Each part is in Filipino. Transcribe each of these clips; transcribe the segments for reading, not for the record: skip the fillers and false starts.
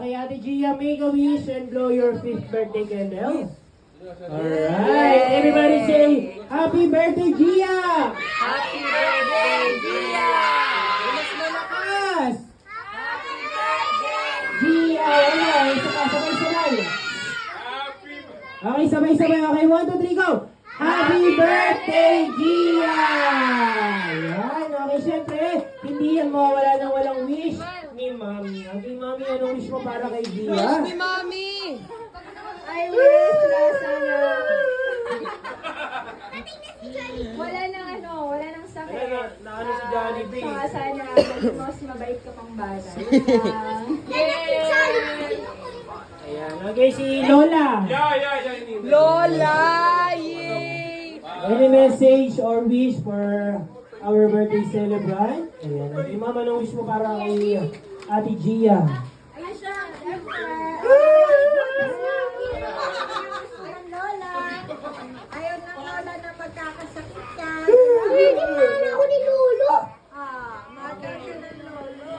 Okay, Ate Gia, make a wish and blow your 5th birthday candle. Alright, everybody say, Happy birthday, Gia! Happy birthday, Gia! Mas malakas! Happy birthday! Gia, ano? Sabay-sabay. Okay, sabay-sabay. Okay, 1, 2, 3, go! Happy birthday, Gia! Yan, okay, syempre, hindi yan mawawala ng walang wish ni Mami. Okay, Mami, anong wish mo para kay Gia? Ni Mami! I wish na sana wala nang sakit. Naano si Jollibee. Saka sana mas mabait ka pang bata. Ayan, okay, si Lola. Lola! Yay! Any message or wish for our birthday celebrant? Ayan, okay, Mama, anong wish mo para kay Ate Gia? Ayun siya, Lola. Ayaw ng Lola na magkakasakit ka. Hindi ako ni Lolo. Mother siya ng Lolo.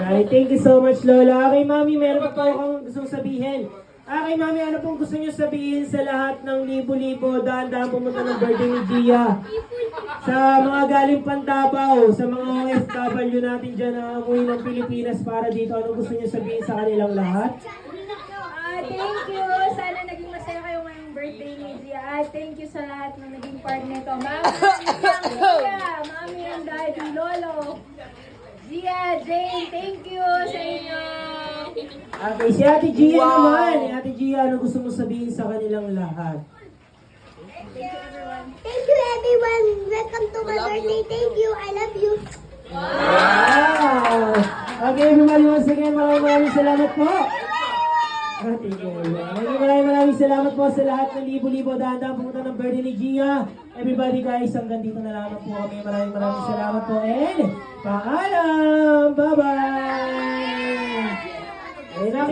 Alright, thank you so much, Lola. Okay, Mami, meron pa po akong gustong sabihin. Okay, Mami, ano pong gusto niyo sabihin sa lahat ng libo-libo, daan-daan pumunta ng birthday ni Gia? Sa mga galing Pantabaw, sa mga OFW natin dyan na umuwi ng Pilipinas para dito, ano gusto niyo sabihin sa kanilang lahat? Thank you. Sana naging masaya kayo ngayong birthday ni Gia. Thank you sa lahat ng naging part nito. Mami and Daddy, Lolo, Gia, Jane, thank you sa inyo. Okay, si Ate Gia naman. Ate Gia, ano gusto mo sabihin sa kanilang lahat? Thank you, everyone. Thank you everyone. Welcome to my birthday. Thank you. I love you. Wow! Okay, everybody, once again, maraming salamat po. Maraming salamat po sa lahat ng libo-libo daan-daan pumunta ng birthday ni Gia. Everybody guys, hanggang dito na lamang po kami. Maraming salamat po and paalam! Bye-bye! Ayun na,